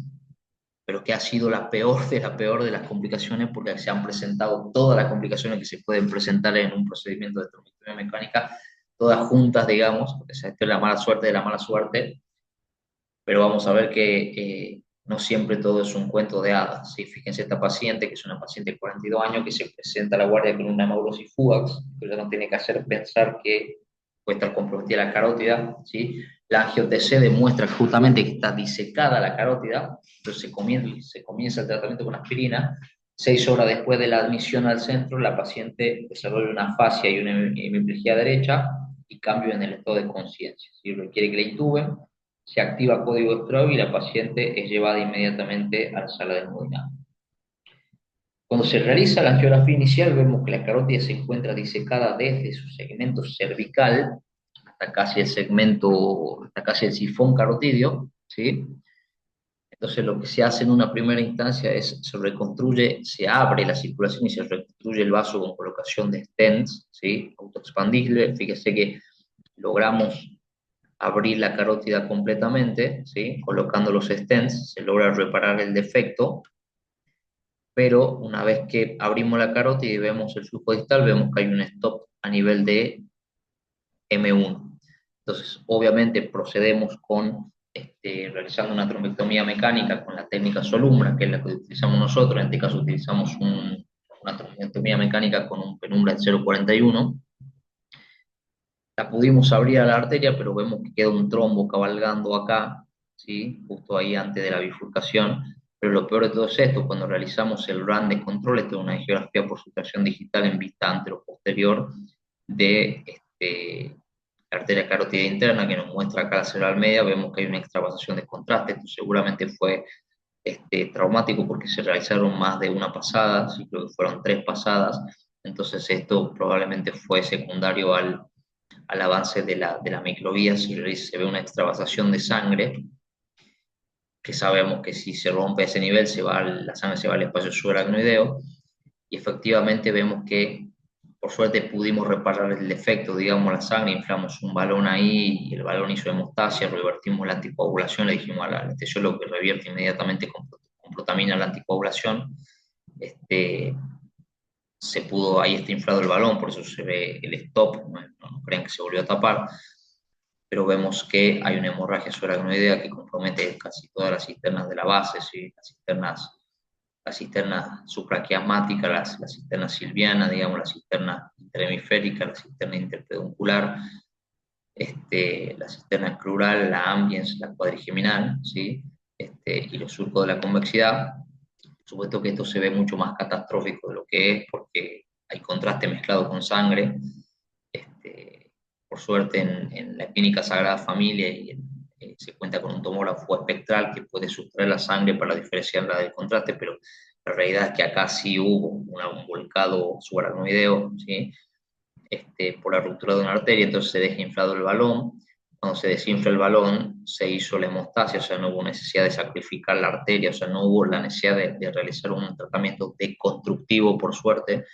pero que ha sido la peor de las complicaciones, porque se han presentado todas las complicaciones que se pueden presentar en un procedimiento de trombectomía mecánica, todas juntas, digamos, porque esta es la mala suerte de la mala suerte, pero vamos a ver que no siempre todo es un cuento de hadas, ¿sí? Fíjense esta paciente, que es una paciente de 42 años, que se presenta a la guardia con una hemoglosis fugax, que ya no tiene que hacer pensar que puede estar comprometida la carótida, ¿sí? La angio-TC demuestra justamente que está disecada la carótida, entonces se comienza el tratamiento con aspirina. 6 horas después de la admisión al centro, la paciente desarrolla una afasia y una hemiplegia derecha y cambio en el estado de conciencia, ¿sí? Requiere que la intuben, se activa código Strobe y la paciente es llevada inmediatamente a la sala de hemodinamia. Cuando se realiza la angiografía inicial, vemos que la carótida se encuentra disecada desde su segmento cervical hasta casi el segmento, hasta casi el sifón carotidio, ¿sí? Entonces lo que se hace en una primera instancia es se reconstruye, se abre la circulación y se reconstruye el vaso con colocación de stents, ¿sí? Autoexpandible. Fíjese que logramos abrir la carótida completamente, ¿sí? Colocando los stents, se logra reparar el defecto, pero una vez que abrimos la carótida y vemos el flujo distal, vemos que hay un stop a nivel de M1. Entonces, obviamente procedemos con realizando una trombectomía mecánica con la técnica Solumbra, que es la que utilizamos nosotros. En este caso utilizamos una trombectomía mecánica con un penumbra de 0,41. La pudimos abrir a la arteria, pero vemos que queda un trombo cabalgando acá, ¿sí? Justo ahí antes de la bifurcación. Pero lo peor de todo es esto: cuando realizamos el run de control, esto es una angiografía por sustracción digital en vista anteroposterior de la arteria carótida interna, que nos muestra acá la cerebral media, vemos que hay una extravasación de contraste. Esto seguramente fue traumático porque se realizaron más de una pasada, sí, creo que fueron 3 pasadas. Entonces esto probablemente fue secundario al avance de la microvía. Si se ve una extravasación de sangre, que sabemos que si se rompe ese nivel, la sangre se va al espacio subaracnoideo, y efectivamente vemos que por suerte pudimos reparar el defecto, digamos, la sangre, inflamos un balón ahí y el balón hizo hemostasia, revertimos la anticoagulación, le dijimos al anestesiólogo que revierte inmediatamente con protamina la anticoagulación. Se pudo, ahí está inflado el balón, por eso se ve el stop, no crean que se volvió a tapar, pero vemos que hay una hemorragia subaracnoidea que compromete casi todas las cisternas de la base, ¿sí? La cisterna supraquiasmática, la cisterna silviana, digamos, la cisterna interhemisférica, la cisterna interpeduncular, la cisterna crural, la ambiens, la cuadrigeminal, ¿sí? Y los surcos de la convexidad. Por supuesto que esto se ve mucho más catastrófico de lo que es, porque hay contraste mezclado con sangre. Por suerte en la clínica Sagrada Familia se cuenta con un tomógrafo espectral que puede sustraer la sangre para diferenciarla del contraste, pero la realidad es que acá sí hubo un volcado subaracnoideo, ¿sí? Por la ruptura de una arteria, entonces se deja inflado el balón. Cuando se desinfla el balón, se hizo la hemostasia, o sea, no hubo necesidad de sacrificar la arteria, o sea, no hubo la necesidad de realizar un tratamiento deconstructivo, por suerte.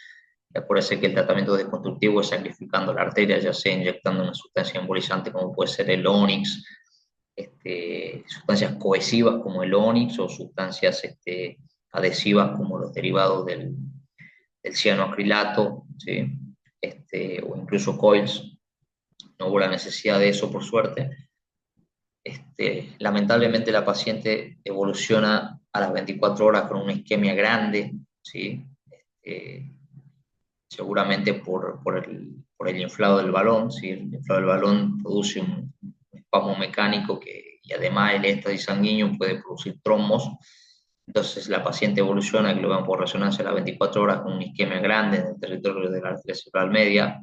Y acuérdense que el tratamiento deconstructivo es sacrificando la arteria, ya sea inyectando una sustancia embolizante como puede ser el Onix, sustancias cohesivas como el Onix, o sustancias adhesivas como los derivados del cianoacrilato, ¿sí? O incluso coils. No hubo la necesidad de eso, por suerte. Lamentablemente la paciente evoluciona a las 24 horas con una isquemia grande, ¿sí? Seguramente por el inflado del balón, ¿sí? El inflado del balón produce un espasmo mecánico y además el éxtasis sanguíneo puede producir trombos. Entonces la paciente evoluciona, que lo vemos por resonancia a las 24 horas, con una isquemia grande en el territorio de la arteria cerebral media.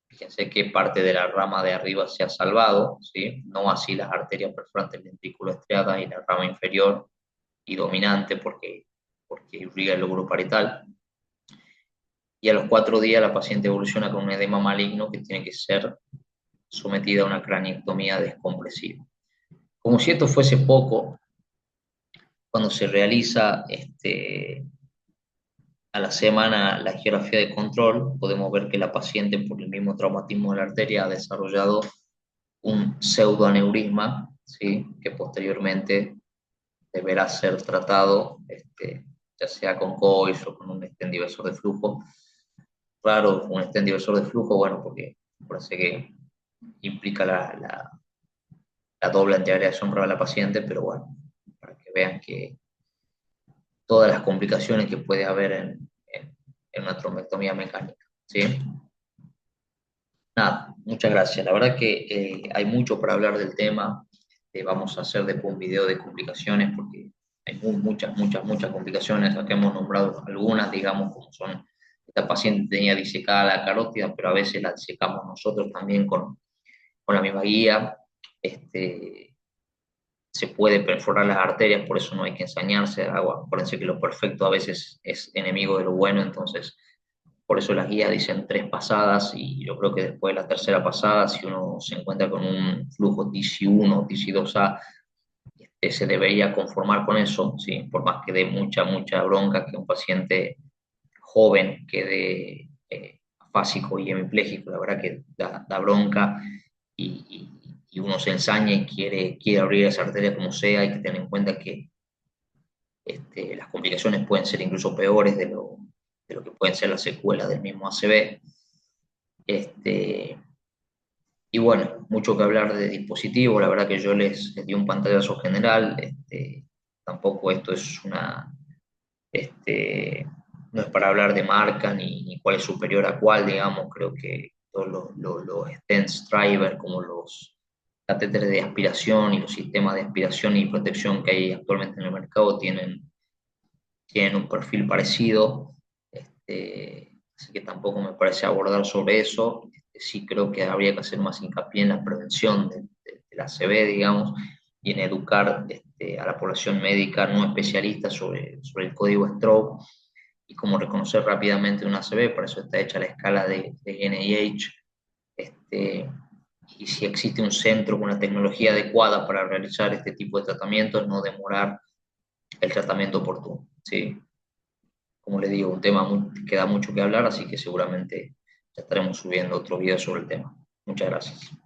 Fíjense que parte de la rama de arriba se ha salvado, ¿sí? No así las arterias perforantes ventrículo-estriadas y la rama inferior y dominante, porque irriga el lóbulo parietal. Y a los 4 días la paciente evoluciona con un edema maligno que tiene que ser sometida a una craniectomía descompresiva. Como si esto fuese poco, cuando se realiza a la semana la geografía de control, podemos ver que la paciente por el mismo traumatismo de la arteria ha desarrollado un pseudoaneurisma, ¿sí? Que posteriormente deberá ser tratado, ya sea con COIS o con un stent diversor de flujo. Raro un stent diversor de flujo, bueno, porque parece que implica la doble antiagregación para la paciente, pero bueno, para que vean que todas las complicaciones que puede haber en una trombectomía mecánica, ¿sí? Nada, muchas gracias. La verdad que hay mucho para hablar del tema. Vamos a hacer después un video de complicaciones porque hay muchas complicaciones. Acá hemos nombrado algunas, digamos, como son, esta paciente tenía disecada la carótida, pero a veces la disecamos nosotros también con la misma guía. Este, Se puede perforar las arterias, por eso no hay que ensañarse. Acuérdense que lo perfecto a veces es enemigo de lo bueno, entonces por eso las guías dicen 3 pasadas y yo creo que después de la tercera pasada, si uno se encuentra con un flujo TC1 o TC2A, se debería conformar con eso, ¿sí? Por más que dé mucha bronca que un paciente joven quede afásico y hemipléjico, la verdad que da bronca y uno se ensaña y quiere abrir esa arteria como sea. Hay que tener en cuenta que las complicaciones pueden ser incluso peores de lo que pueden ser las secuelas del mismo ACV. Este, y bueno, mucho que hablar de dispositivos, la verdad que yo les di un pantallazo general. Tampoco esto es este, no es para hablar de marca ni cuál es superior a cuál, digamos. Creo que todos los stents driver, como los catéteres de aspiración y los sistemas de aspiración y protección que hay actualmente en el mercado tienen un perfil parecido. Así que tampoco me parece abordar sobre eso. Sí creo que habría que hacer más hincapié en la prevención de la ACV, digamos, y en educar a la población médica no especialista sobre el código stroke y cómo reconocer rápidamente una ACV. Para eso está hecha la escala de NIH. Y si existe un centro con una tecnología adecuada para realizar este tipo de tratamientos, no demorar el tratamiento oportuno, ¿sí? Como les digo, un tema queda mucho que hablar, así que seguramente ya estaremos subiendo otro video sobre el tema. Muchas gracias.